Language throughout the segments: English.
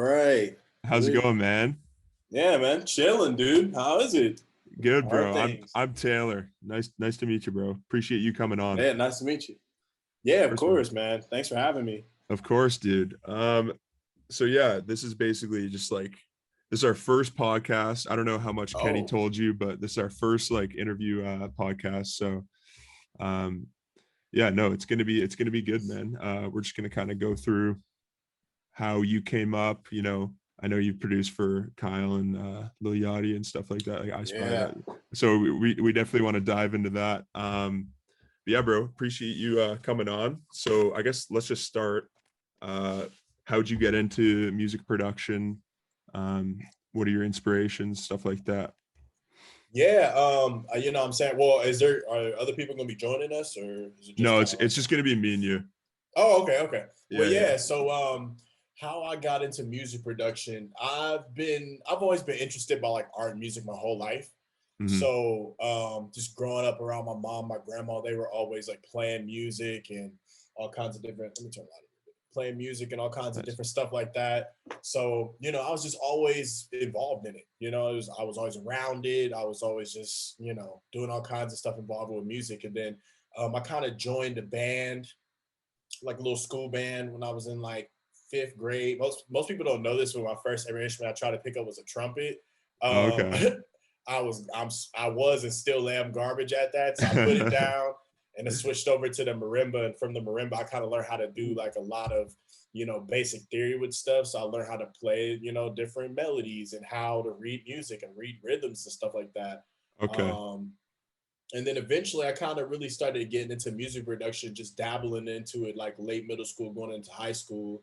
Right. How's it going, man? Yeah, man. Chilling, dude. How is it? Good, How are bro. I'm things? I'm Taylor. Nice to meet you, bro. Appreciate you coming on. Yeah, nice to meet you. Yeah, of First one. course, man. Thanks for having me. Of course, dude. So yeah, this is basically just like this is our first podcast. I don't know how much Kenny Oh, told you, but this is our first like interview podcast. So um yeah, no, it's gonna be good, man. We're just gonna kind of go through how you came up, I know you produced for Kyle and Lil Yachty and stuff like that, like iSpy. yeah. So we definitely want to dive into that. But yeah, bro, appreciate you coming on. So I guess let's just start. Uh, how'd you get into music production? What are your inspirations, stuff like that? Yeah. What I'm saying, well, are other people gonna be joining us or is it just No, kind it's of it's like just gonna be me and you. Oh, okay, okay. Well, Yeah, yeah. yeah. So, how I got into music production, I've always been interested by like art and music my whole life. Hmm. So, just growing up around my mom, my grandma, they were always like playing music and all kinds of different. Let me turn it on. Playing music and all kinds of Nice. different stuff like that. So, I was just always involved in it. I was always around it. I was always just, doing all kinds of stuff involved with music. And then I kind of joined a band, like a little school band when I was in like fifth grade. Most people don't know this, but my first ever instrument I tried to pick up was a trumpet. Oh, Um, okay. I was and still am garbage at that, so I put it down and then switched over to the marimba. And from the marimba, I kind of learned how to do like a lot of basic theory with stuff. So I learned how to play different melodies and how to read music and read rhythms and stuff like that. Okay. Um, and then eventually I kind of really started getting into music production, just dabbling into it like late middle school, going into high school.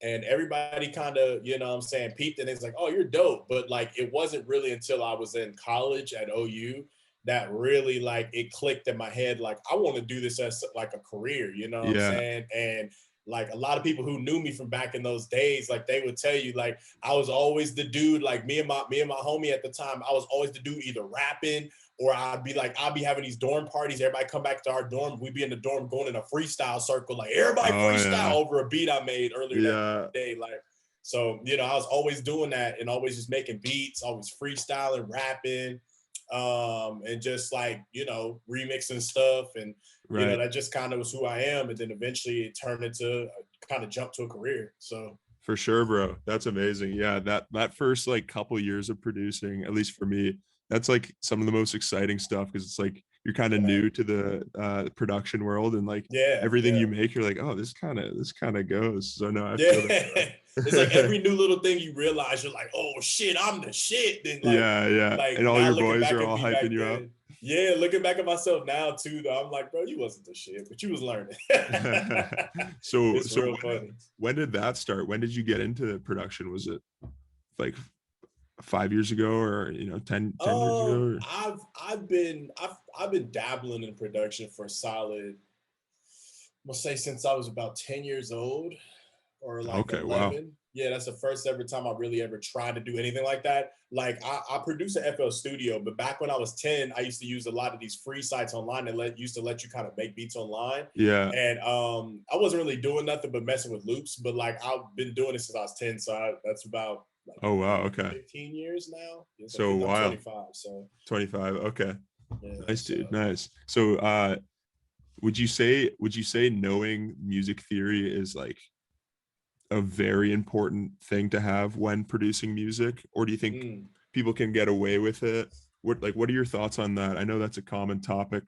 And everybody kind of, what I'm saying, peeped and it's like, oh, you're dope. But like, it wasn't really until I was in college at OU that really like it clicked in my head. Like, I want to do this as like a career, you know what I'm Yeah. saying? And like a lot of people who knew me from back in those days, like they would tell you, like I was always the dude, like me and my homie at the time, I was always the dude either rapping or I'd be having these dorm parties. Everybody come back to our dorm. We'd be in the dorm going in a freestyle circle, like everybody Oh freestyle yeah. over a beat I made earlier that Yeah. day. Like, so, I was always doing that and always just making beats, always freestyling, rapping, and just like, remixing stuff. And, Right. that just kind of was who I am. And then eventually it turned into kind of jump to a career. So, For sure, bro. That's amazing. Yeah, that first like couple years of producing, at least for me, that's like some of the most exciting stuff because it's like you're kind of right. new to the production world and like Yeah. everything Yeah. you make, you're like, oh, this kind of goes. So no, I Yeah, feel it's like that. every new little thing you realize you're like, oh shit, I'm the shit. Then Yeah, yeah. like And all now your looking boys back are at all me hyping back you up. then, yeah, looking back at myself now too, though, I'm like, bro, you wasn't the shit, but you was learning. So It's so real funny. when did that start? When did you get into production? Was it like 5 years ago or 10 years ago? Or? I've been dabbling in production for a solid, I'm gonna say since I was about 10 years old or like Okay, wow. 11. Yeah, that's the first ever time I really ever tried to do anything like that. Like I produce an FL Studio, but back when I was 10, I used to use a lot of these free sites online that used to let you kind of make beats online. Yeah. And I wasn't really doing nothing but messing with loops, but like I've been doing it since I was 10. So that's about like Oh wow. Okay. 15 years now. Yes, So I'm wow. 25. So 25. Okay. yeah, Nice, dude. Nice. So would you say knowing music theory is like a very important thing to have when producing music, or do you think mm, people can get away with it? What are your thoughts on that? I know that's a common topic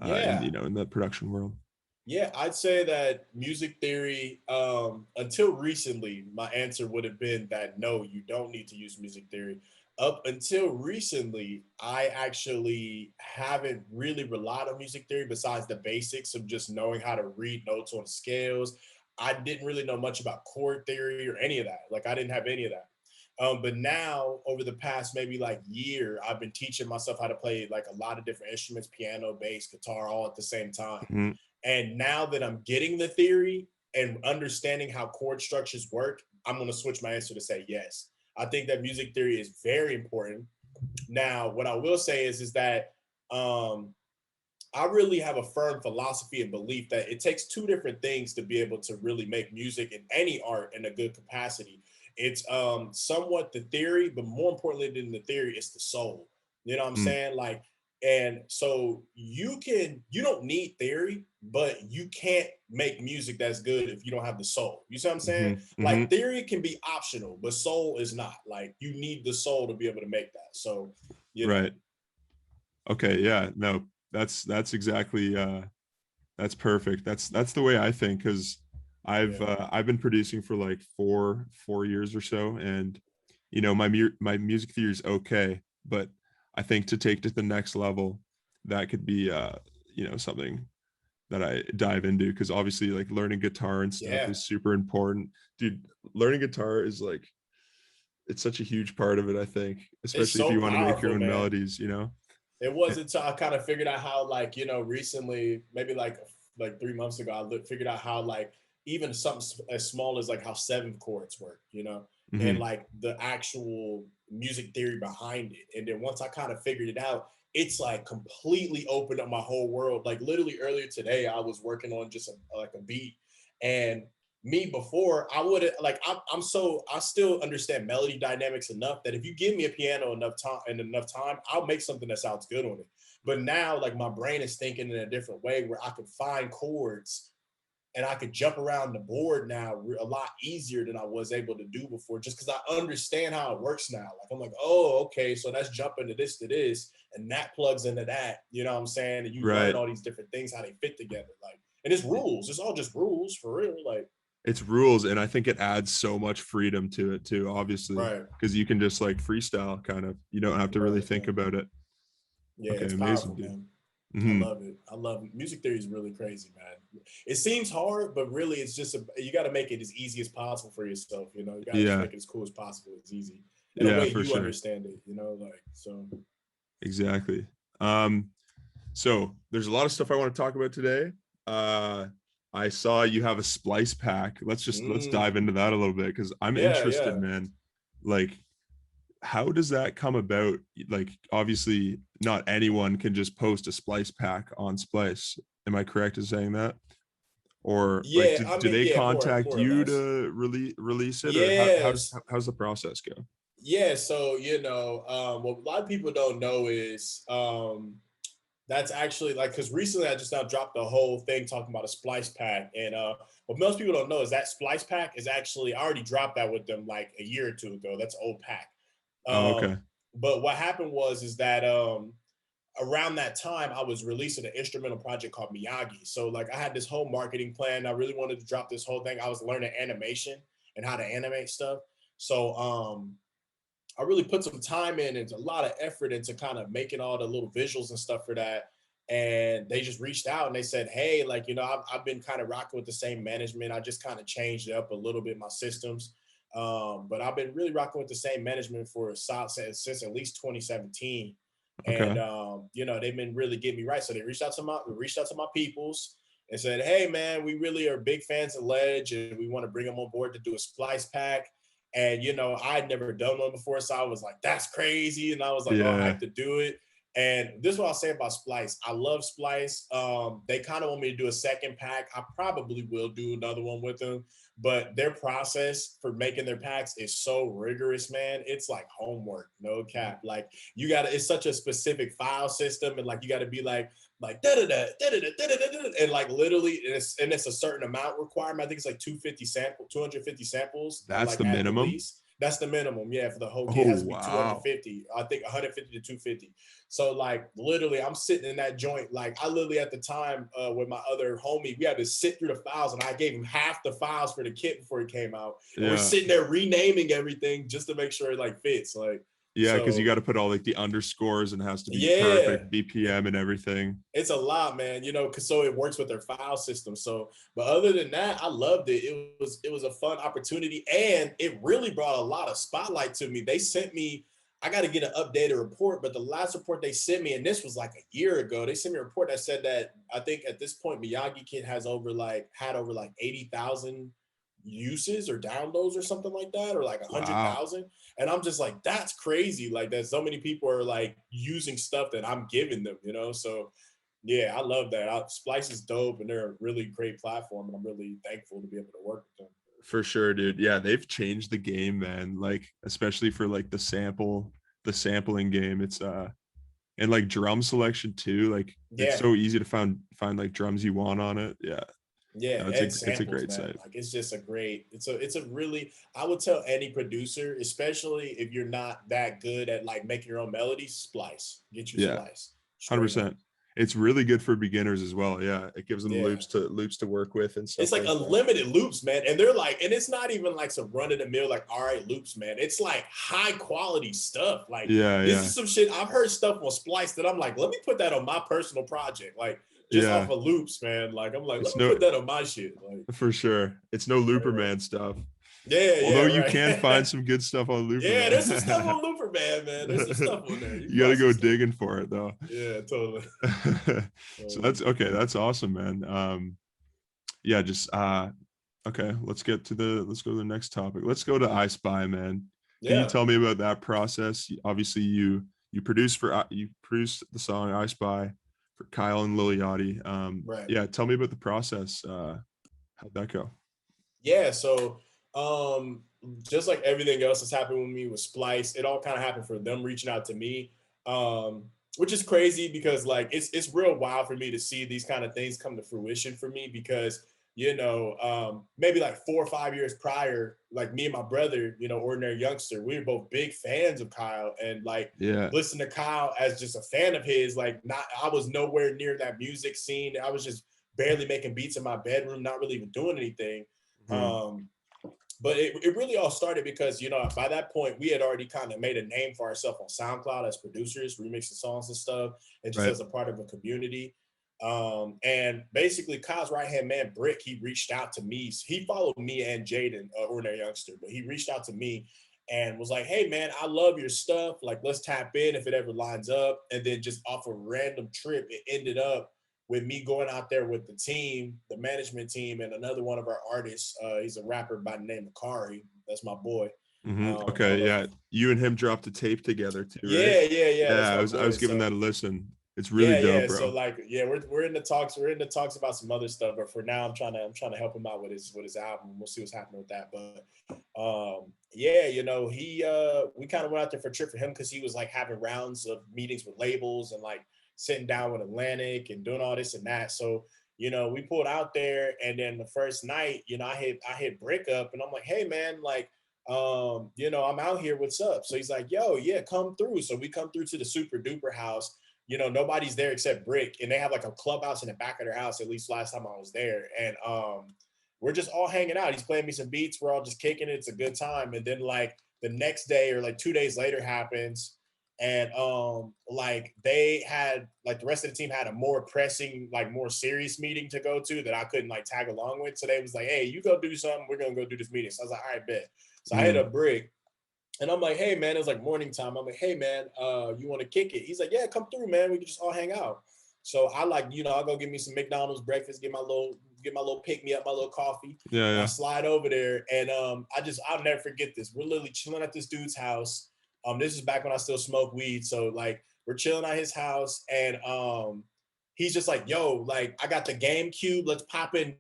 in yeah. in the production world. Yeah, I'd say that music theory, until recently, my answer would have been that no, you don't need to use music theory. Up until recently, I actually haven't really relied on music theory besides the basics of just knowing how to read notes on scales. I didn't really know much about chord theory or any of that. Like, I didn't have any of that. But now, over the past maybe like year, I've been teaching myself how to play like a lot of different instruments, piano, bass, guitar, all at the same time. Mhm. And now that I'm getting the theory and understanding how chord structures work, I'm going to switch my answer to say yes. I think that music theory is very important. Now, what I will say is that um, I really have a firm philosophy and belief that it takes two different things to be able to really make music in any art in a good capacity. It's somewhat the theory, but more importantly than the theory, it's the soul. You know what I'm Mm, saying? Like, and so you don't need theory, but you can't make music that's good if you don't have the soul. You see what I'm saying? Like, theory can be optional, but soul is not. Like, you need the soul to be able to make that. So, you know. right. Okay, yeah, no, that's exactly that's perfect. That's the way I think, because Yeah. I've been producing for like four years or so, and you know my music theory is okay, but I think to take to the next level, that could be you know, something that I dive into, because obviously like learning guitar and stuff Yeah. is super important, dude. Learning guitar is like, it's such a huge part of it, I think, It's especially if so you want to make your powerful, own man. melodies, you know. It Eh, wasn't until I kind of figured out how, like, recently, maybe like 3 months ago, figured out how, like, even something as small as like how seventh chords work, and mhm. like the actual music theory behind it. And then once I kind of figured it out, it's like completely opened up my whole world. Like, literally earlier today, I was working on just like a beat, and me before I would like I still understand melody dynamics enough that if you give me a piano enough time, I'll make something that sounds good on it. But now, like, my brain is thinking in a different way where I can find chords and I could jump around the board now a lot easier than I was able to do before, just because I understand how it works now. Like, I'm like, oh, okay, so that's jumping to this, and that plugs into that. You know what I'm saying? And you learn Right. all these different things, how they fit together. Like, and it's rules. It's all just rules for real. Like, It's rules, and I think it adds so much freedom to it too, obviously, right, because you can just like freestyle kind of. You don't have to really right, think right. about it. Yeah, Okay, it's amazing, powerful, dude. man. I Hmm. love it. I love it. Music theory is really crazy, man. It seems hard, but really, it's just you got to make it as easy as possible for yourself. You got to just Yeah, make it as cool as possible. It's easy in a yeah, way for you sure. understand it. Like, so. Exactly. Um, so there's a lot of stuff I want to talk about today. Uh, I saw you have a splice pack. Let's dive Mm, into that a little bit, because I'm yeah, interested, yeah. man. Like, how does that come about? Like, obviously, not anyone can just post a splice pack on Splice. Am I correct in saying that? Or like, Yeah, I do mean, they yeah, contact more or you less. to release it, or Yes. how's the process go? Yeah, so what a lot of people don't know is that's actually, like, because recently I just now dropped the whole thing talking about a splice pack, and what most people don't know is that splice pack is actually, I already dropped that with them like a year or two ago. That's an old pack. Oh, okay. But what happened was is that around that time I was releasing an instrumental project called Miyagi. So, like, I had this whole marketing plan. I really wanted to drop this whole thing. I was learning animation and how to animate stuff. So I really put some time in and a lot of effort into kind of making all the little visuals and stuff for that. And they just reached out and they said, hey, like, I've been kind of rocking with the same management. I just kind of changed up a little bit my systems. But I've been really rocking with the same management for a solid since at least 2017. And Okay. they've been really getting me right. So they reached out to my peoples and said, hey man, we really are big fans of Ledge and we want to bring them on board to do a splice pack. And I'd never done one before, so I was like, "That's crazy!" And I was like, "Oh, Yeah. hyped to do it." And this is what I'll say about Splice. I love Splice. They kind of want me to do a second pack. I probably will do another one with them, but their process for making their packs is so rigorous, man. It's like homework, no cap. Like, you got to. It's such a specific file system, and like you got to be like da da da da da da da, and like literally, it's a certain amount requirement. I think it's like 250 samples, That's like the at the minimum. least. That's the minimum, yeah, for the whole kit. It Oh, has to be wow. 250. I think 150 to 250. So, like, literally, I'm sitting in that joint. Like, I literally at the time with my other homie, we had to sit through the files, and I gave him half the files for the kit before it came out, and we're Yeah. sitting there renaming everything just to make sure it like fits. Like, Yeah, because you so got to put all like the underscores, and it has to be yeah, perfect BPM and everything. it's a lot, man, because so it works with their file system. So, but other than that, I loved it. It was a fun opportunity, and it really brought a lot of spotlight to me. They sent me, I got to get an updated report, but the last report they sent me, and this was like a year ago, they sent me a report that said that I think at this point Miyagi Kid had over like 80,000 uses or downloads or something like that, or like a hundred Wow. thousand. And I'm just like, that's crazy. Like, that so many people are like using stuff that I'm giving them. So yeah, I love that. Splice is dope, and they're a really great platform, and I'm really thankful to be able to work with them. For sure, dude. Yeah, they've changed the game, man. Like, especially for like the sampling game. It's and like drum selection too. Like, it's Yeah. so easy to find like drums you want on it. Yeah, Yeah, no, and it's a samples, great man. site. Like it's just a great, it's a really, I would tell any producer, especially if you're not that good at like making your own melodies, Splice. Get you Yeah, Splice. Straight up. 100%. It's really good for beginners as well. Yeah, it gives them Yeah. loops to work with and It's stuff like like that. unlimited loops, man. And they're like, and it's not even like some run of the mill, like, all right, loops, man. It's like high quality stuff. Like, Yeah, this yeah, is some shit. I've heard stuff on Splice that I'm like, let me put that on my personal project. Like, just yeah. off of loops, man. Like, I'm like, let It's me no put that on my shit. Like, For sure. It's no Looper Man stuff. yeah, yeah, Although you right. can find some good stuff on Looper Yeah, there's some stuff Man. on Looper man. There's some stuff on there. You You can got to find some go stuff. digging for it though. Yeah, totally. So that's okay. That's awesome, man. Yeah, just okay, let's go to the next topic. Let's go to iSpy, man. Can you Yeah, tell me about that process? Obviously, you produced the song iSpy for Kyle and Lil Yachty. right. Yeah, tell me about the process. How'd that go? Yeah, so just like everything else that's happened with me with Splice, it all kind of happened for them reaching out to me. Which is crazy because like it's real wild for me to see these kind of things come to fruition for me because maybe like 4 or 5 years prior, like me and my brother, Ordinary Youngster, we were both big fans of Kyle and like Yeah. listen to Kyle as just a fan of his. Like I was nowhere near that music scene. I was just barely making beats in my bedroom, not really even doing anything. Mhm. But it really all started because, by that point, we had already kind of made a name for ourselves on SoundCloud as producers, remixing songs and stuff, and just Right. as a part of a community. And basically, Kyle's right-hand man, Brick, he reached out to me. He followed me and Jaden, Ordinary Youngster, but he reached out to me and was like, hey, man, I love your stuff. Like, let's tap in if it ever lines up. And then just off a random trip, it ended up with me going out there with the team, the management team, and another one of our artists. He's a rapper by the name of Khary. That's my boy. I don't Okay, know if yeah. You and him dropped a tape together too, right? yeah. That's Yeah, my I boy. was giving So that a listen. It's really yeah. dope, So bro. like, yeah, we're in the talks. We're in the talks about some other stuff, but for now, I'm trying to help him out with his album. We'll see what's happening with that. But yeah, he we kind of went out there for a trip for him because he was like having rounds of meetings with labels and like sitting down with Atlantic and doing all this and that. So we pulled out there, and then the first night, I hit Brick up, and I'm like, hey man, like, I'm out here. What's up? So he's like, yo, yeah, come through. So we come through to the super duper house. Nobody's there except Brick, and they have like a clubhouse in the back of their house. At least last time I was there, and we're just all hanging out. He's playing me some beats. We're all just kicking it. It's a good time. And then like the next day or like 2 days later happens. And like they had like the rest of the team had a more pressing, like more serious meeting to go to that I couldn't like tag along with. So they was like, hey, you go do something. We're gonna go do this meeting. So I was like, all right, bet. So I hit Mhm. up Brick and I'm like, hey man, it was like morning time. I'm like, hey man, you want to kick it? He's like, yeah, come through, man. We can just all hang out. So I like, I'll go get me some McDonald's breakfast, get my little pick me up, my little coffee. Yeah, And I yeah. slide over there, and I'll never forget this. We're literally chilling at this dude's house. This is back when I still smoked weed, so like we're chilling at his house, and he's just like, yo, like I got the GameCube. Let's pop in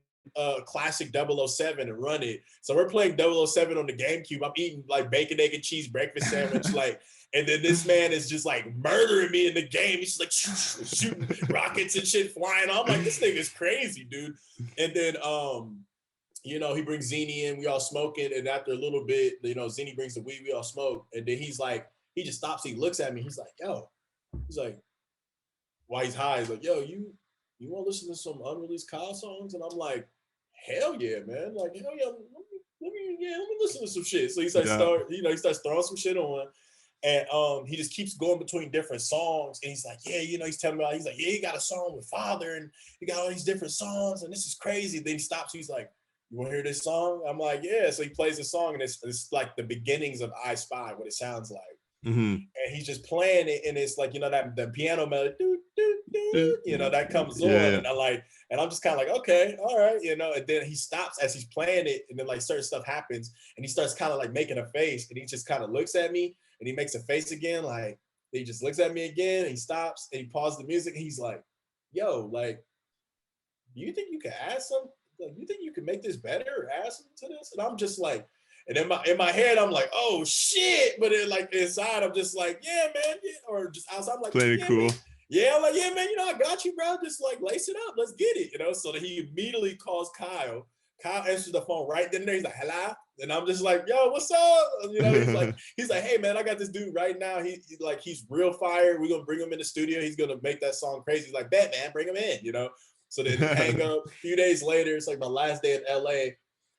classic 007 and run it. So we're playing 007 on the GameCube. I'm eating like bacon, egg, and cheese breakfast sandwich, like, and then this man is just like murdering me in the game. He's like shooting rockets and shit flying. I'm like, this thing is crazy, dude. And then he brings Zini in, we all smoking, and after a little bit, Zini brings the weed, we all smoke, and then he's like, he just stops, he looks at me, he's like, yo, he's like, while he's high, he's like, yo, you want to listen to some unreleased Kyle songs? And I'm like, hell yeah, man. Like, hell yeah, let me listen to some shit. So he starts Yeah. he starts throwing some shit on. And he just keeps going between different songs. And he's like, yeah, he's telling me about, he's like, yeah, he got a song with Father and he got all these different songs and this is crazy. Then he stops, he's like, you want to hear this song? I'm like, yeah. So he plays the song and it's like the beginnings of iSpy, what it sounds like. Mm-hmm. And he's just playing it, and it's like, that the piano melody, doo, doo, doo, that comes on, Yeah. and I'm just kind of like, okay, all right, and then he stops as he's playing it, and then like certain stuff happens, and he starts kind of like making a face, and he just kind of looks at me, and he makes a face again, like he just looks at me again, and he stops, and he pauses the music, and he's like, yo, like, do you think you could add like, you think you can make this better or add something to this? And I'm just like, and in my head, I'm like, oh shit. But it like inside, I'm just like, yeah, man. Yeah. Or just outside, I'm like, playing it cool. Man. Yeah, I'm like, yeah, man, I got you, bro. Just like lace it up. Let's get it. So that he immediately calls Kyle. Kyle answers the phone right then and there. He's like, hello. And I'm just like, yo, what's up? He's like, hey man, I got this dude right now. He's real fire. We're gonna bring him in the studio. He's gonna make that song crazy. He's like, bet man, bring him in, So then hang up. A few days later, it's like my last day in LA.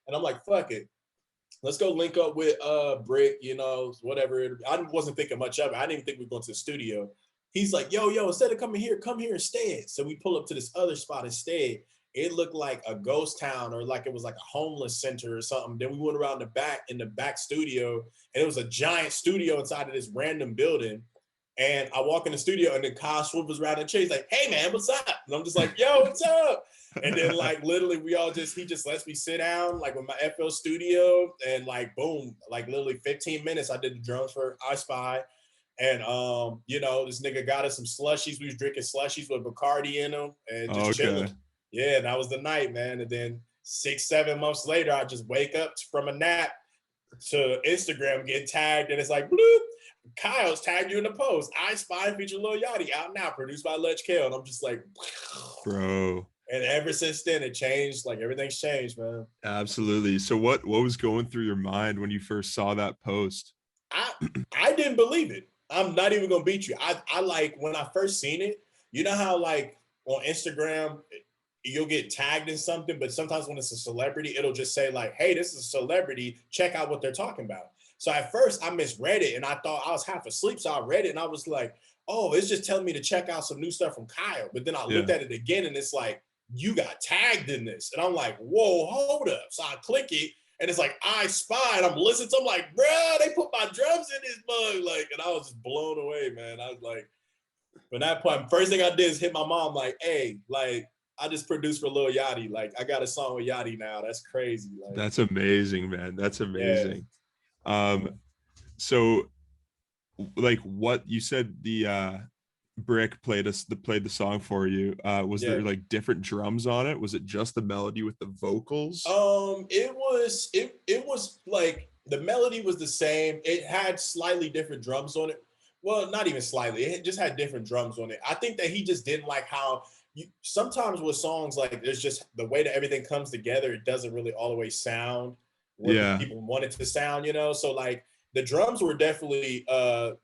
And I'm like, fuck it. Let's go link up with Brick, whatever. I wasn't thinking much of it. I didn't even think we were going to the studio. He's like, yo, instead of coming here, come here instead. So we pull up to this other spot instead. It looked like a ghost town, or like it was like a homeless center or something. Then we went around in the back studio, and it was a giant studio inside of this random building. And I walk in the studio, and then Kyle swivels around and Chase like, hey man, what's up? And I'm just like, yo, what's up? And then like literally he just lets me sit down like with my FL Studio, and like boom, like literally 15 minutes I did the drums for iSpy. And this nigga got us some slushies. We was drinking slushies with Bacardi in them and just chilling. Yeah, and that was the night, man. And then 6-7 months later, I just wake up from a nap to Instagram, get tagged, and it's like, bloop, Kyle's tagged you in the post. iSpy feature Lil Yachty out now, produced by Lege Kale. And I'm just like, bro. And ever since then, it changed. Like everything's changed, man. Absolutely. So what was going through your mind when you first saw that post? I didn't believe it. I'm not even gonna beat you. I like when I first seen it. You know how like on Instagram you'll get tagged in something, but sometimes when it's a celebrity, it'll just say like, "Hey, this is a celebrity. Check out what they're talking about." So at first I misread it, and I thought I was half asleep. So I read it, and I was like, "Oh, it's just telling me to check out some new stuff from Kyle." But then I looked at it again, and it's like, "You got tagged in this," and I'm like, "Whoa, hold up!" So I click it. And it's like, iSpy, and I'm listening to, I'm like, bro, they put my drums in this mug. Like, and I was just blown away, man. I was like, from that point, first thing I did is hit my mom, like, hey, like, I just produced for Lil Yachty. Like, I got a song with Yachty now. That's crazy. Like, that's amazing, man. That's amazing. Yeah. So like what you said, the Brick played the song for you. Was there like different drums on it? Was it just the melody with the vocals? It was like the melody was the same. It had slightly different drums on it. Well, not even slightly. It just had different drums on it. I think that he just didn't like how sometimes with songs like there's just the way that everything comes together. It doesn't really all the way sound what people want it to sound, So like the drums were definitely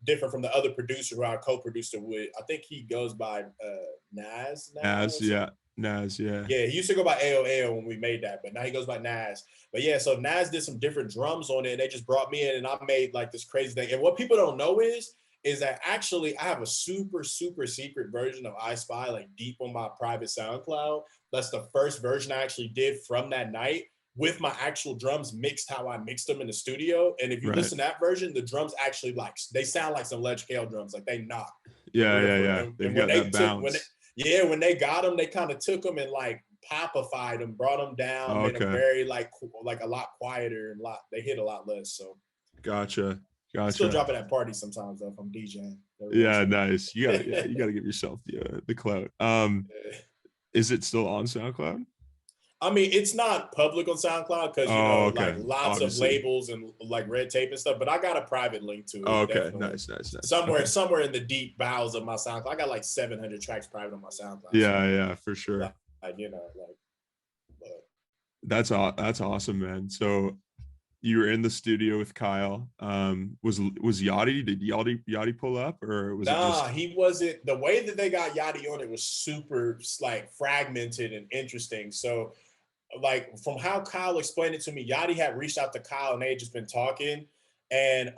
different from the other producer who I co-produced it with. I think he goes by Nas. Nas, yeah. Nas, yeah. Yeah, he used to go by AOAO when we made that, but now he goes by Nas. But yeah, so Nas did some different drums on it, and they just brought me in, and I made like this crazy thing. And what people don't know is that actually I have a super, super secret version of iSpy, like deep on my private SoundCloud. That's the first version I actually did from that night, with my actual drums mixed how I mixed them in the studio. And if you listen to that version, the drums actually like, they sound like some Lege Kale drums, like they knock. Yeah. They've got that bounce. When they got them, they kind of took them and like popified them, brought them down, made them very like a lot quieter and they hit a lot less. So gotcha. Still dropping at parties sometimes though if I'm DJing. Yeah, nice. You gotta give yourself the clout. Is it still on SoundCloud? I mean, it's not public on SoundCloud because like lots of labels and like red tape and stuff. But I got a private link to it. Okay, nice. Somewhere in the deep bowels of my SoundCloud, I got like 700 tracks private on my SoundCloud. Yeah, for sure. But that's awesome, man. So you were in the studio with Kyle. Was Yachty? Did Yachty pull up, or was it just... he wasn't. The way that they got Yachty on it was super like fragmented and interesting. So like from how Kyle explained it to me, Yachty had reached out to Kyle and they had just been talking, and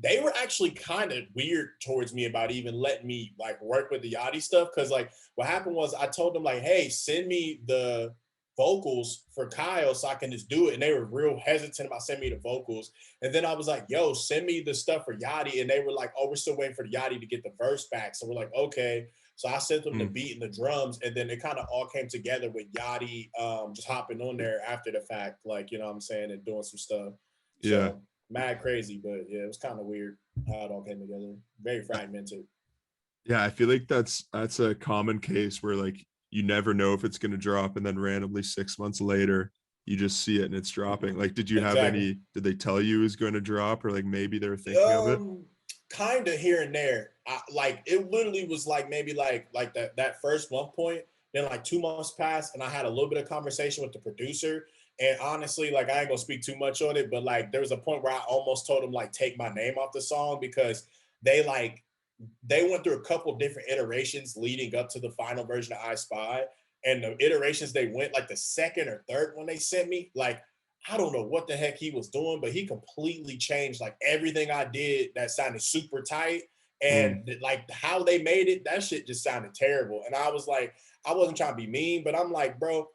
they were actually kind of weird towards me about even letting me like work with the Yachty stuff, because like what happened was I told them like, hey, send me the vocals for Kyle so I can just do it, and they were real hesitant about sending me the vocals. And then I was like, yo, send me the stuff for Yachty, and they were like, oh, we're still waiting for the Yachty to get the verse back. So we're like, okay. So I sent them the beat and the drums, and then it kind of all came together with Yachty just hopping on there after the fact, like, you know what I'm saying, and doing some stuff. So, mad crazy, but yeah, it was kind of weird how it all came together. Very fragmented. Yeah, I feel like that's a common case where like you never know if it's going to drop, and then randomly 6 months later you just see it and it's dropping. Like, did you have Exactly. any, did they tell you it was going to drop, or like maybe they were thinking of it? Kind of here and there. Like it literally was like maybe like that first 1 point. Then like 2 months passed, and I had a little bit of conversation with the producer. And honestly, like I ain't gonna speak too much on it, but like there was a point where I almost told him like take my name off the song because they like they went through a couple of different iterations leading up to the final version of iSpy. And the iterations they went, like the second or third one they sent me, like I don't know what the heck he was doing, but he completely changed like everything I did that sounded super tight. And like how they made it, that shit just sounded terrible. And I was like, I wasn't trying to be mean, but I'm like, bro,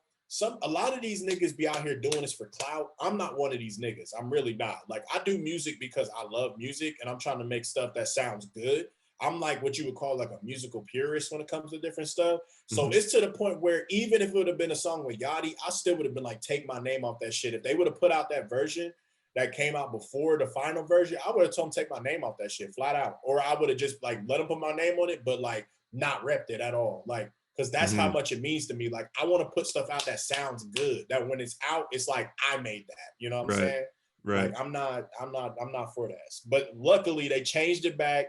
a lot of these niggas be out here doing this for clout. I'm not one of these niggas. I'm really not. Like I do music because I love music and I'm trying to make stuff that sounds good. I'm like what you would call like a musical purist when it comes to different stuff. So it's to the point where even if it would have been a song with Yachty, I still would have been like, take my name off that shit. If they would have put out that version that came out before the final version, I would have told them take my name off that shit flat out. Or I would have just like let them put my name on it, but like not repped it at all. Like, because that's how much it means to me. Like I want to put stuff out that sounds good. That when it's out, it's like I made that. You know what I'm saying? Right. Like I'm not for that. But luckily they changed it back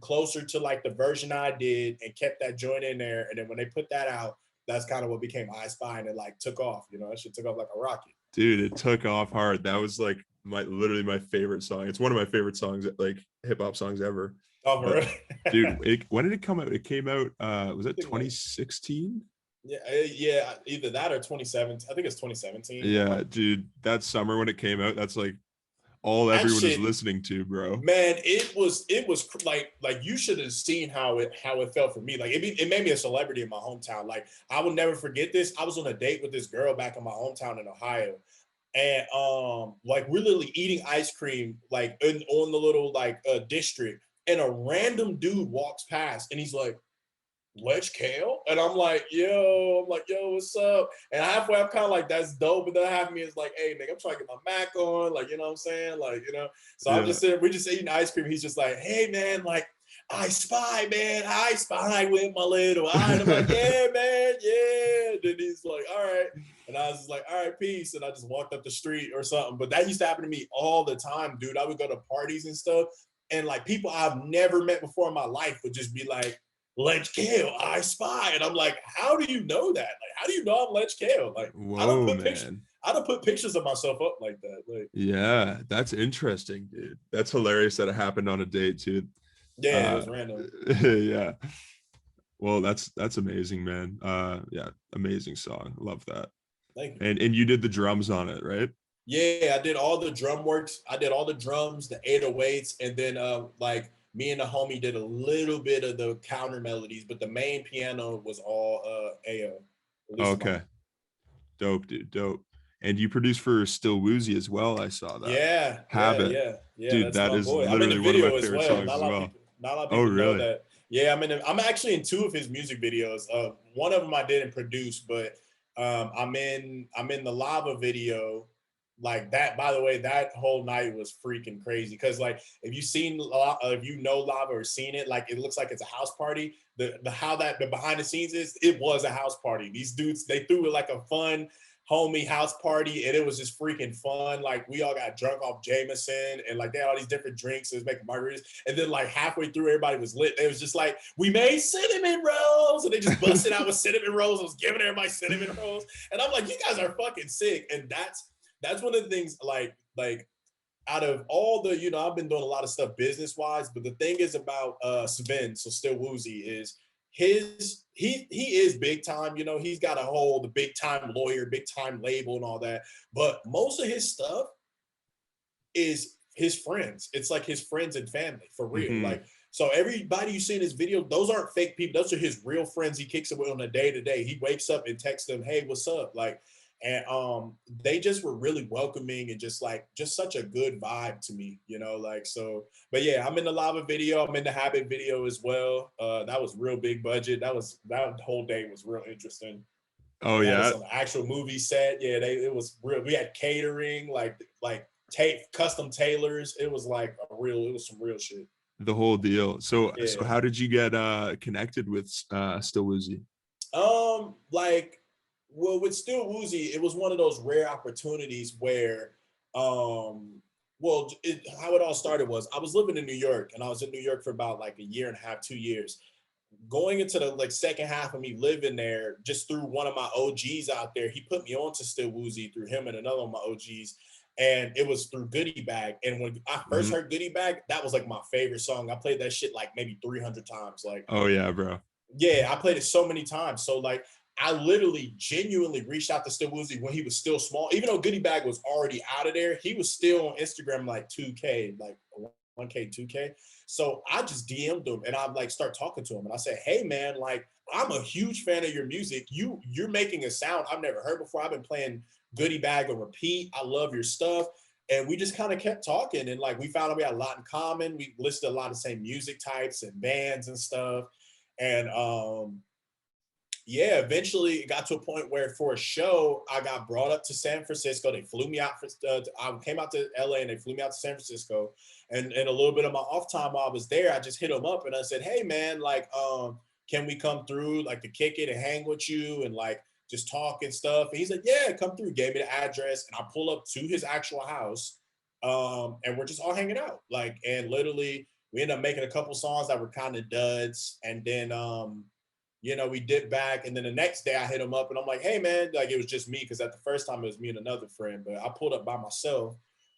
closer to like the version I did and kept that joint in there. And then when they put that out, that's kind of what became iSpy, and it like took off. You know, that shit took off like a rocket. Dude, it took off hard. That was like literally my favorite song. It's one of my favorite songs, like hip hop songs ever. Oh, for real? Dude, when did it come out? It came out, was it 2016? Yeah, either that or 2017. I think it's 2017. Yeah, dude, that summer when it came out, that's like all everyone is listening to, bro. Man, it was like you should have seen how it felt for me. Like it made me a celebrity in my hometown. Like I will never forget this. I was on a date with this girl back in my hometown in Ohio. And like we're literally eating ice cream like on the little like district, and a random dude walks past and he's like, Lege Kale? And I'm like, yo, what's up? And halfway I'm kind of like, that's dope. But then half of me is like, hey, nigga, I'm trying to get my Mac on. Like, you know what I'm saying? Like, you know. So I'm just sitting, we're just eating ice cream. He's just like, hey man, like, iSpy, man, iSpy with my little eye. And I'm like, yeah, man, yeah. And then he's like, all right. And I was just like, all right, peace. And I just walked up the street or something. But that used to happen to me all the time, dude. I would go to parties and stuff. And like people I've never met before in my life would just be like, Lege Kale, iSpy. And I'm like, how do you know that? Like, how do you know I'm Lege Kale? Like, whoa, man. I don't put pictures of myself up like that. Like, yeah, that's interesting, dude. That's hilarious that it happened on a date too. Yeah, it was random. Yeah. Well, that's amazing, man. Yeah, amazing song. Love that. Thank you. And you did the drums on it, right? Yeah, I did all the drum works. I did all the drums, the 808s, and then like me and the homie did a little bit of the counter melodies, but the main piano was all AO. Okay. Dope, dude. Dope. And you produced for Still Woozy as well. I saw that. Yeah. Habit. Yeah. Dude, that is literally one of my favorite songs as well. Not a lot of people know that. Yeah, I'm actually in 2 of his music videos. One of them I didn't produce, but I'm in the Lava video. Like that, by the way, that whole night was freaking crazy. Cause like if you know Lava or seen it, like it looks like it's a house party. The behind the scenes is, it was a house party. These dudes, they threw it like a fun homie house party, and it was just freaking fun. Like we all got drunk off Jameson, and like they had all these different drinks. It was making margaritas, and then like halfway through, everybody was lit. It was just like, we made cinnamon rolls, and they just busted out with cinnamon rolls. I was giving everybody cinnamon rolls, and I'm like, you guys are fucking sick. And that's one of the things, like out of all the, you know, I've been doing a lot of stuff business wise, but the thing is about Sven, so Still Woozy, is he is big time. You know, he's got the big time lawyer, big time label and all that, but most of his stuff is his friends. It's like his friends and family, for real. Like, so everybody you see in his video, those aren't fake people. Those are his real friends he kicks it with on a day to day. He wakes up and texts them, hey, what's up? Like, and they just were really welcoming and just such a good vibe to me, you know, like. So, but yeah, I'm in the Lava video, I'm in the Habit video as well. That was real big budget. That whole day was real interesting. Oh yeah, was an actual movie set. Yeah, it was real. We had catering, like custom tailors. It was like it was some real shit. The whole deal. So how did you get connected with Still Woozy? Like, well, with Still Woozy, it was one of those rare opportunities where, how it all started was I was living in New York, and I was in New York for about like a year and a half, 2 years. Going into the like second half of me living there, just through one of my OGs out there, he put me on to Still Woozy through him and another of my OGs. And it was through Goodie Bag. And when I first heard Goodie Bag, that was like my favorite song. I played that shit like maybe 300 times. Like, Oh yeah, bro. yeah, I played it so many times. So like I literally genuinely reached out to Still Woozy when he was still small. Even though Goodie Bag was already out of there, he was still on Instagram like 2K, like 1K, 2K. So I just DM'd him and I like start talking to him and I said, hey man, like I'm a huge fan of your music. You're making a sound I've never heard before. I've been playing Goodie Bag on repeat. I love your stuff. And we just kind of kept talking and like we found out we had a lot in common. We listed a lot of the same music types and bands and stuff. And yeah, eventually it got to a point where for a show, I got brought up to San Francisco. They flew me out. I came out to LA and they flew me out to San Francisco. And a little bit of my off time while I was there, I just hit them up and I said, hey man, like, can we come through like to kick it and hang with you and like just talk and stuff? And he's like, yeah, come through. Gave me the address and I pull up to his actual house. And we're just all hanging out. Like, and literally we ended up making a couple songs that were kind of duds. And then, you know, we dipped back. And then the next day I hit him up and I'm like, hey man, like it was just me. Cause at the first time it was me and another friend, but I pulled up by myself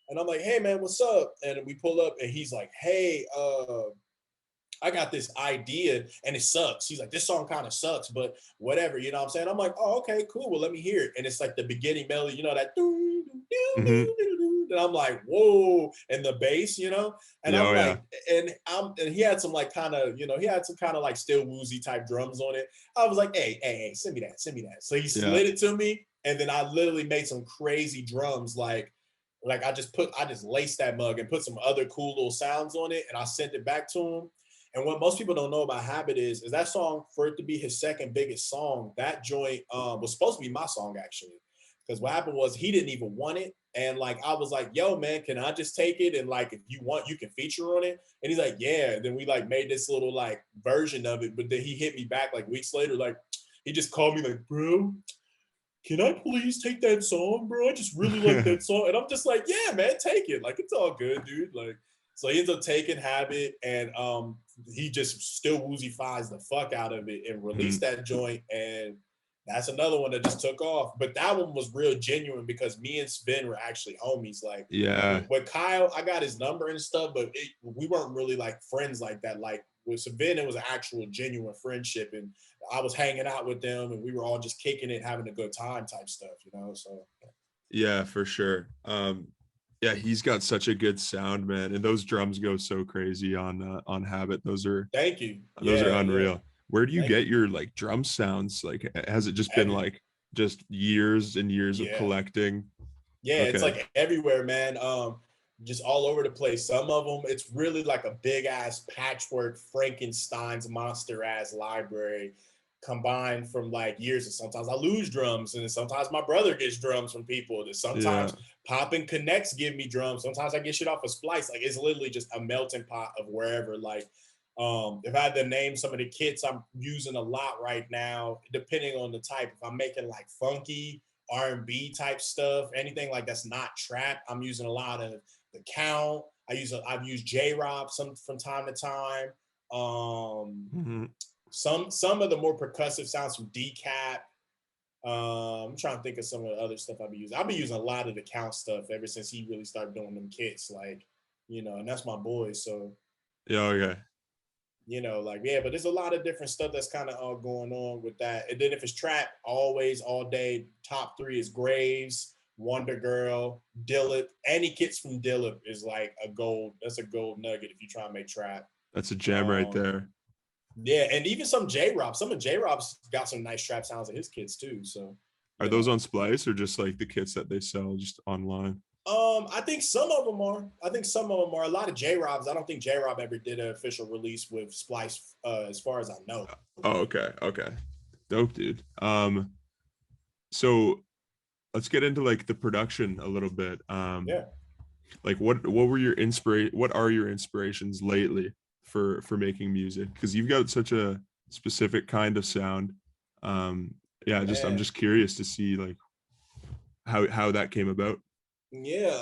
and I'm like, hey man, what's up? And we pull up and he's like, hey, I got this idea and it sucks. He's like, this song kind of sucks, but whatever, you know what I'm saying? I'm like, oh, okay, cool. Well, let me hear it. And it's like the beginning melody, you know, that doo, doo, doo, Mm-hmm. doo, doo, doo. And I'm like, whoa, and the bass, you know, and I'm like, and he had some like kind of, you know, he had some kind of like Still Woozy type drums on it. I was like, hey, send me that. So he slid it to me, and then I literally made some crazy drums, like I just laced that mug and put some other cool little sounds on it, and I sent it back to him. And what most people don't know about Habit is that song, for it to be his second biggest song, that joint was supposed to be my song actually. Because what happened was he didn't even want it. And like I was like, yo, man, can I just take it? And like if you want, you can feature on it. And he's like, yeah. And then we like made this little like version of it. But then he hit me back like weeks later, like he just called me like, bro, can I please take that song, bro? I just really like that song. And I'm just like, yeah, man, take it. Like it's all good, dude. Like, so he ends up taking Habit and he just Still Woozy-fies the fuck out of it and released that joint. And that's another one that just took off. But that one was real genuine because me and Sven were actually homies. Like, with Kyle, I got his number and stuff, but we weren't really like friends like that. Like with Sven, it was an actual genuine friendship. And I was hanging out with them and we were all just kicking it, having a good time type stuff, you know? So. Yeah, for sure. Yeah, he's got such a good sound, man, and those drums go so crazy on Habit. Those are thank you. Those are unreal. Yeah. Where do you get your like drum sounds? Like, has it just been like just years and years of collecting? Yeah, it's like everywhere, man. Just all over the place. Some of them, it's really like a big ass patchwork Frankenstein's monster ass library combined from like years. And sometimes I lose drums, and sometimes my brother gets drums from people. And sometimes Pop and Connects give me drums. Sometimes I get shit off of Splice. Like it's literally just a melting pot of wherever. Like, if I had to name some of the kits I'm using a lot right now, depending on the type, if I'm making like funky R&B type stuff, anything like that's not trap, I'm using a lot of the Count. I've used J-Rob some from time to time. Some of the more percussive sounds from Decap. I'm trying to think of some of the other stuff I've been using. I've been using a lot of the Count stuff ever since he really started doing them kits, like, you know, and that's my boy. So you know, like, yeah, but there's a lot of different stuff that's kind of all going on with that. And then if it's trap, always, all day, top 3 is Graves, Wonder Girl, Dillip. Any kits from Dillip is like that's a gold nugget if you try to make trap. That's a gem right there. Yeah, and even some J-Rob. Some of J-Rob's got some nice trap sounds in his kits too. So are those on Splice or just like the kits that they sell just online? I think some of them are. A lot of J-Robs. I don't think J-Rob ever did an official release with Splice, as far as I know. Oh, okay. Dope, dude. So let's get into like the production a little bit. Like what are your inspirations lately for making music? Because you've got such a specific kind of sound. Yeah, I'm Man. just curious to see like how that came about. Yeah,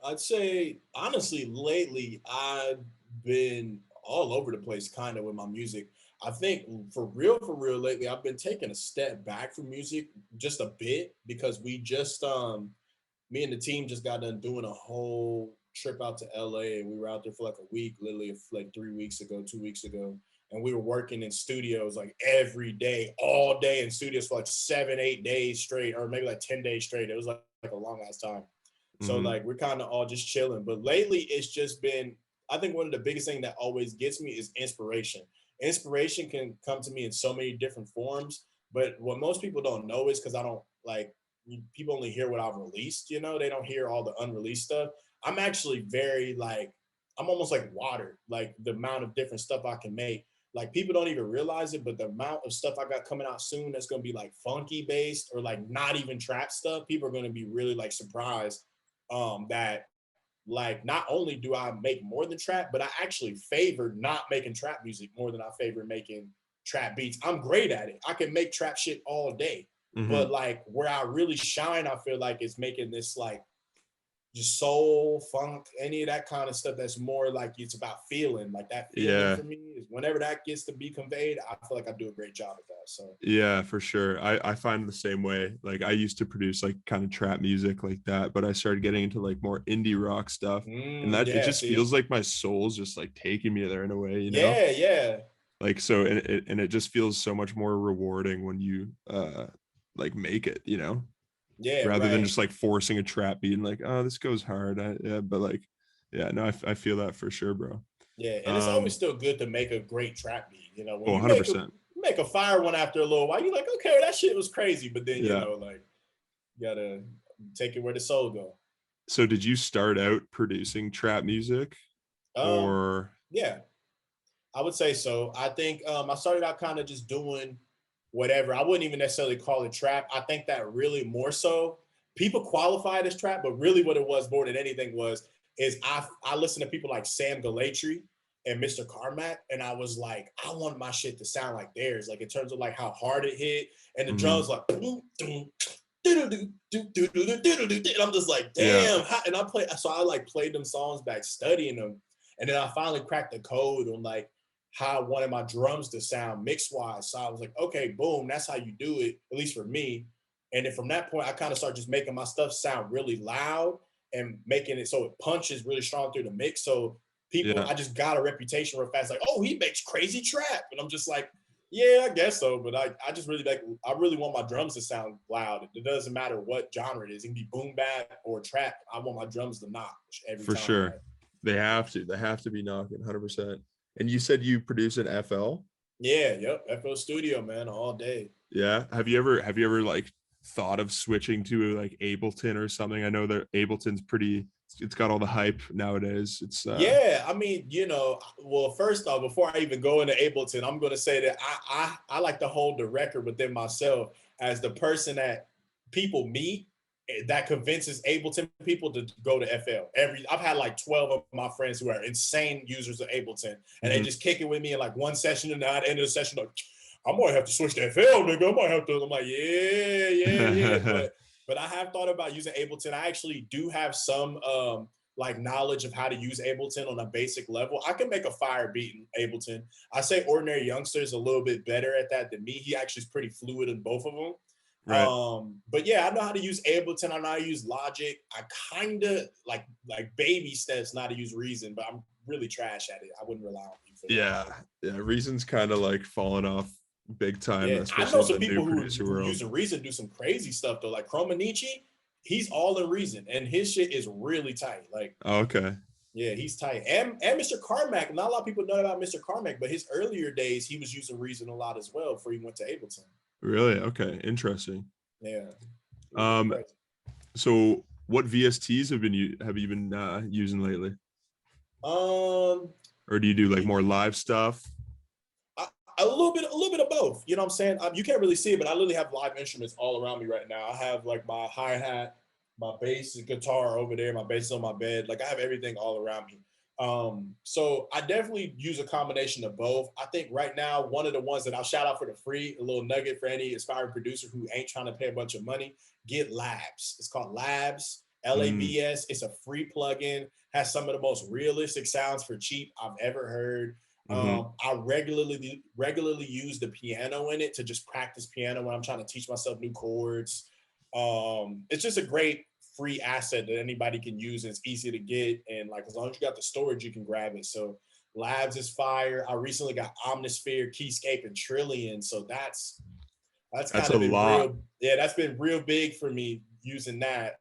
I'd say honestly, lately I've been all over the place kind of with my music. I think for real lately, I've been taking a step back from music just a bit because we just me and the team just got done doing a whole trip out to LA, and we were out there for like a week, literally like 3 weeks ago, 2 weeks ago. And we were working in studios like every day, all day in studios for like 7, 8 days straight, or maybe like 10 days straight. It was like a long ass time. So Mm-hmm. like we're kind of all just chilling. But lately it's just been, I think one of the biggest things that always gets me is inspiration. Inspiration can come to me in so many different forms. But what most people don't know is because I don't like people only hear what I've released, they don't hear all the unreleased stuff. I'm actually very like, I'm almost like water, like the amount of different stuff I can make. Like people don't even realize it, but the amount of stuff I got coming out soon that's gonna be like funky based or like not even trap stuff, people are gonna be really like surprised that like not only do I make more than trap, but I actually favor not making trap music more than I favor making trap beats. I'm great at it. I can make trap shit all day. Mm-hmm. But like where I really shine, I feel like is making this like just soul, funk, any of that kind of stuff that's more like it's about feeling. Like that feeling Yeah. for me is whenever that gets to be conveyed, I feel like I do a great job at that. So Yeah, for sure. I find the same way. Like I used to produce like kind of trap music like that, but I started getting into like more indie rock stuff. And that it yeah, just see. feels like my soul's just like taking me there in a way, you know? Yeah, yeah. Like so and it just feels so much more rewarding when you like make it, you know? Yeah, Rather than right. just like forcing a trap beat and like, oh, this goes hard. Yeah, but like, yeah, no, I feel that for sure, bro. Yeah, and it's always Um, still good to make a great trap beat. When oh, you make a 100%. make a fire one after a little while, you're like, okay, that shit was crazy, but then Yeah. like you gotta take it where the soul go. So did you start out producing trap music Um, or yeah, I would say so. I think I started out kind of just doing whatever. I wouldn't even necessarily call it trap. I think that really more so people qualify it as trap, but really what it was more than anything was is I listened to people like Sam Galatry and Mr. Carmack, and I was like, I want my shit to sound like theirs, like in terms of like how hard it hit, and the Mhm. drums like boom, boom, and I'm just like, Yeah. damn. And I like played them songs back, studying them, and then I finally cracked the code on like how I wanted my drums to sound mix wise. So I was like, okay, boom, that's how you do it, at least for me. And then from that point, I kind of started just making my stuff sound really loud and making it so it punches really strong through the mix. So Yeah. I just got a reputation real fast, like, oh, he makes crazy trap. And I'm just like, yeah, I guess so. But I just really like, I really want my drums to sound loud. It doesn't matter what genre it is. It can be boom bap or trap. I want my drums to knock every For time. sure. Like, They have to. They have to be knocking 100%. And you said you produce an FL? yeah, yep. FL Studio, man, all day. Yeah. Have you ever like thought of switching to like Ableton or something? I know that Ableton's pretty, it's got all the hype nowadays. It's Yeah, I mean, well, first off, before I even go into Ableton, I'm going to say that I like to hold the record within myself as the person that people meet that convinces Ableton people to go to FL. I've had like 12 of my friends who are insane users of Ableton, and they mhm. just kick it with me in like one session, and at the end of the session, like, I might have to switch to FL, nigga. I might have to. I'm like, yeah. But I have thought about using Ableton. I actually do have some like knowledge of how to use Ableton on a basic level. I can make a fire beat in Ableton. I say Ordinary Youngster is a little bit better at that than me. He actually is pretty fluid in both of them. Right. But yeah, I know how to use Ableton. I know how to use Logic. I kind of like baby steps not to use Reason, but I'm really trash at it. I wouldn't rely on you for that. Yeah. Yeah. Reason's kind of like fallen off big time, Yeah, I know especially in some the new people producer who world. using Reason do some crazy stuff though. Like Chromanichi, he's all in Reason, and his shit is really tight. Like, Oh, okay. yeah, he's tight. And Mr. Carmack, not a lot of people know about Mr. Carmack, but his earlier days, he was using Reason a lot as well before he went to Ableton. Really? Okay. Interesting. Yeah, it was really Um, crazy. so what VSTs have you been using lately? Um, Or do you do like more live stuff? a little bit of both. You know what I'm saying? You can't really see it, but I literally have live instruments all around me right now. I have like my hi hat, my bass, guitar over there. My bass is on my bed. Like I have everything all around me. So I definitely use a combination of both. I think right now, one of the ones that I'll shout out for the free, a little nugget for any aspiring producer who ain't trying to pay a bunch of money, get Labs. It's called Labs, Mm, Labs. It's a free plugin, has some of the most realistic sounds for cheap I've ever heard. mm-hmm. I regularly use the piano in it to just practice piano when I'm trying to teach myself new chords. It's just a great free asset that anybody can use, and it's easy to get, and like as long as you got the storage you can grab it. So Labs is fire. I recently got Omnisphere, Keyscape, and Trillion, so that's That's kind a of been lot. real, yeah, that's been real big for me using that.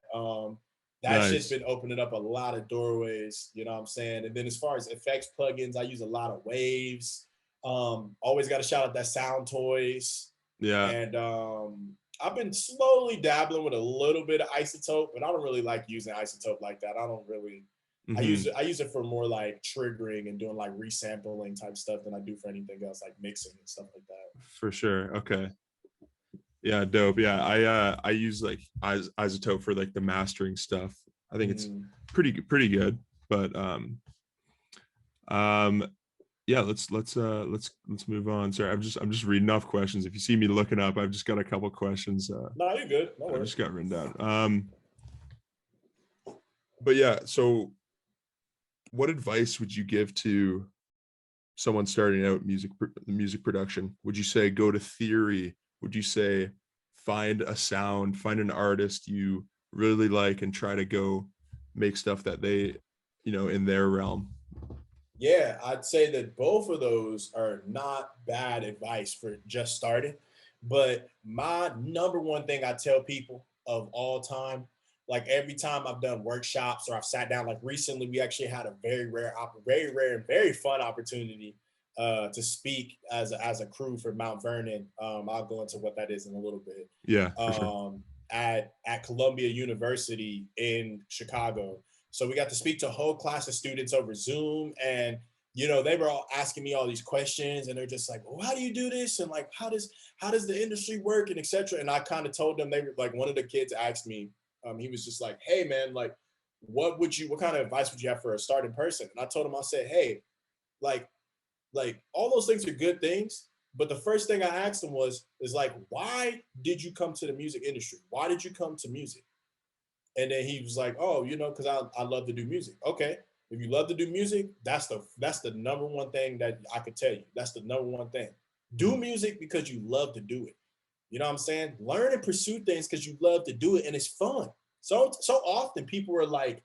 That shit's Nice. been opening up a lot of doorways, you know what I'm saying? And then as far as effects plugins, I use a lot of Waves. Always got to shout out that Sound Toys. Yeah. And I've been slowly dabbling with a little bit of Isotope, but I don't really like using Isotope like that. I don't really. Mm-hmm. I use it for more like triggering and doing like resampling type stuff than I do for anything else, like mixing and stuff like that. For sure. Okay. Yeah, dope. Yeah, I use like isotope for like the mastering stuff. I think it's Mm. pretty good. But um yeah, let's move on. Sorry, I'm just reading off questions. If you see me looking up, I've just got a couple questions No, you're good. No I worries. just got written down. But yeah, so what advice would you give to someone starting out music production? Would you say go to theory? Would you say find a sound, find an artist you really like and try to go make stuff that they, in their realm? Yeah, I'd say that both of those are not bad advice for just starting. But my number one thing I tell people of all time, like every time I've done workshops or I've sat down, like recently, we actually had a very rare and very fun opportunity to speak as a crew for Mount Vernon. I'll go into what that is in a little bit. Yeah, for sure. At Columbia University in Chicago. So we got to speak to a whole class of students over Zoom, and they were all asking me all these questions, and they're just like, well, how do you do this? And like, how does the industry work, and etc. And I kind of told them, they were like, one of the kids asked me, he was just like, hey man, like, what kind of advice would you have for a starting person? And I told him, I said, hey, like all those things are good things, but the first thing I asked him is like, why did you come to the music industry? Why did you come to music? And then he was like, oh, because I love to do music. Okay. If you love to do music, that's the number one thing that I could tell you. That's the number one thing. Do music because you love to do it. You know what I'm saying? Learn and pursue things because you love to do it and it's fun. So often people are like,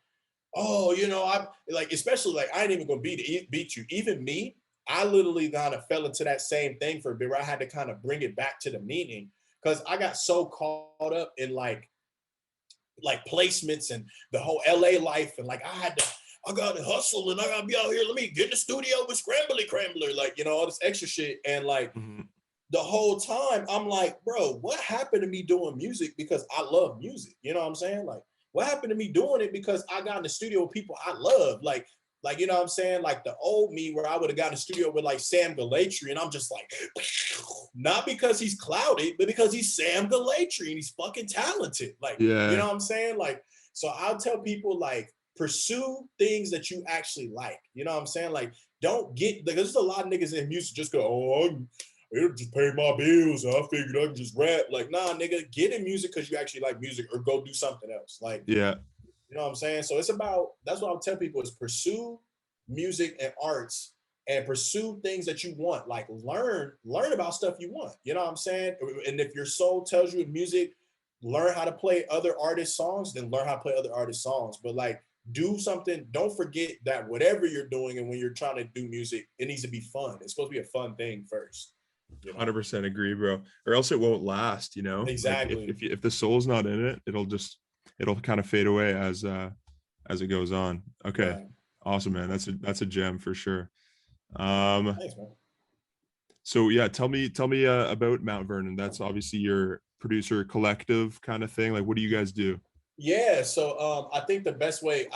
oh, I'm like, especially like, I ain't even gonna beat you. Even me, I literally kind of fell into that same thing for a bit where I had to kind of bring it back to the meaning because I got so caught up in like placements and the whole LA life. And like, I got to hustle and I got to be out here. Let me get in the studio with Scrambly Crambler, like, all this extra shit. And like Mm-hmm. the whole time I'm like, bro, what happened to me doing music because I love music? You know what I'm saying? Like, what happened to me doing it because I got in the studio with people I love? Like, you know what I'm saying? Like the old me where I would have got in the studio with like Sam Galatry and I'm just like, not because he's clouded, but because he's Sam Galatry and he's fucking talented. Like, you Yeah. know what I'm saying? Like, so I'll tell people like, pursue things that you actually like. You know what I'm saying? Like, don't get, like, there's a lot of niggas in music just go, oh, it just pay my bills. So I figured I could just rap. Like, nah, nigga, get in music because you actually like music or go do something else. Like, Yeah. you know what I'm saying? So that's what I'll tell people is pursue music and arts and pursue things that you want. Like learn about stuff you want. You know what I'm saying? And if your soul tells you in music, learn how to play other artists' songs, then learn how to play other artists' songs. But like do something, don't forget that whatever you're doing and when you're trying to do music, it needs to be fun. It's supposed to be a fun thing first. 100% agree, bro. Or else it won't last, Like Exactly. if the soul's not in it, it'll kind of fade away as it goes on. Okay. Right. Awesome, man. That's a gem for sure. Um Thanks, man. so yeah, tell me about Mount Vernon. That's obviously your producer collective kind of thing. Like what do you guys do? Yeah, so I think the best way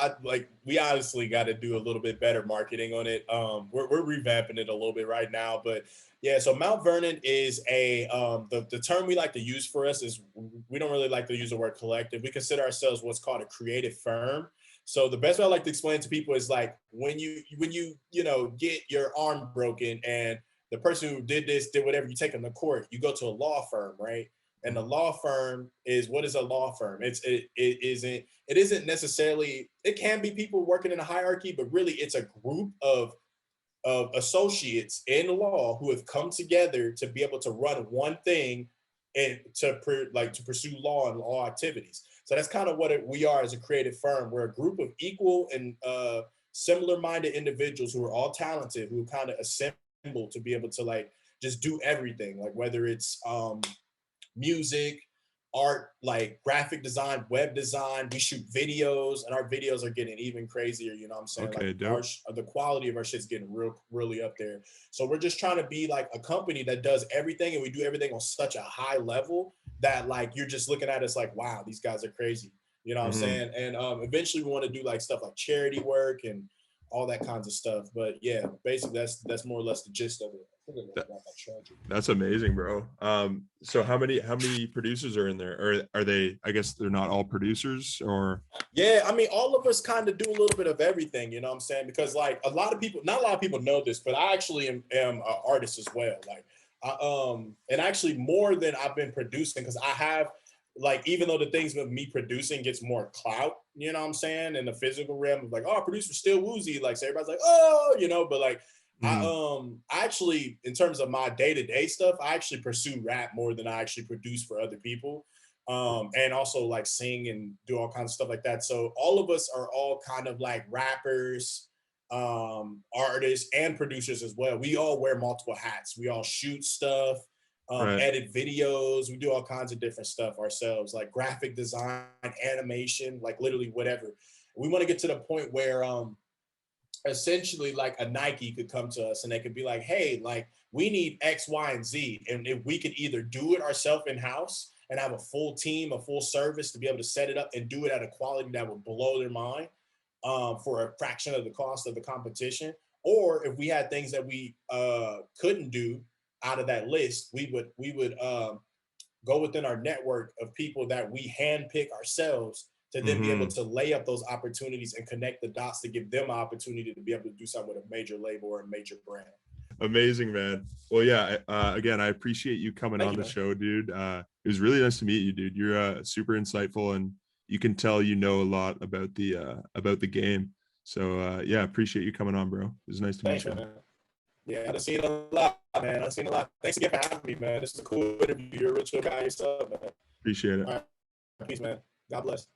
we honestly got to do a little bit better marketing on it. We're revamping it a little bit right now, but yeah. So Mount Vernon is the term we like to use for us is we don't really like to use the word collective. We consider ourselves what's called a creative firm. So the best way I like to explain to people is like when you get your arm broken and the person who did this did whatever, you take them to court, you go to a law firm, right? And the law firm is, what is a law firm? It isn't necessarily, it can be people working in a hierarchy, but really it's a group of associates in law who have come together to be able to run one thing and to pursue law and law activities. So that's kind of what we are as a creative firm. We're a group of equal and similar-minded individuals who are all talented, who kind of assemble to be able to like just do everything, like whether it's music, art, like graphic design, web design. We shoot videos, and our videos are getting even crazier. You know what I'm saying? Okay, like the quality of our shit's getting really up there. So we're just trying to be like a company that does everything, and we do everything on such a high level that like you're just looking at us like, wow, these guys are crazy. You know what I'm saying? And eventually we want to do like stuff like charity work and all that kinds of stuff. But yeah, basically that's more or less the gist of it. That's amazing, bro. So how many producers are in there, or are they, I guess they're not all producers, or? Yeah, I mean, all of us kind of do a little bit of everything, you know what I'm saying? Because like not a lot of people know this, but I actually am an artist as well. Like and actually more than I've been producing, because I have, like, even though the things with me producing gets more clout, you know what I'm saying, in the physical realm of like, oh, producer Still Woozy, like, so everybody's like, oh, you know, but like I actually, in terms of my day-to-day stuff, I actually pursue rap more than I actually produce for other people. And also like sing and do all kinds of stuff like that. So all of us are all kind of like rappers, artists, and producers as well. We all wear multiple hats. We all shoot stuff, edit videos. We do all kinds of different stuff ourselves, like graphic design, animation, like literally whatever. We want to get to the point where essentially like a Nike could come to us and they could be like, hey, like we need X, Y, and Z. And if we could either do it ourselves in-house and have a full team, a full service to be able to set it up and do it at a quality that would blow their mind for a fraction of the cost of the competition. Or if we had things that we couldn't do out of that list, we would go within our network of people that we handpick ourselves to then be able to lay up those opportunities and connect the dots to give them an opportunity to be able to do something with a major label or a major brand. Amazing, man. Well, yeah, again, I appreciate you coming on the show, dude. It was really nice to meet you, dude. You're super insightful, and you can tell you know a lot about the game. So yeah, appreciate you coming on, bro. It was nice to meet you. Man. Yeah, I've seen a lot, man. I've seen a lot. Thanks again for having me, man. This is a cool interview. You're a real chill guy yourself, man. Appreciate it. All right. Peace, man. God bless.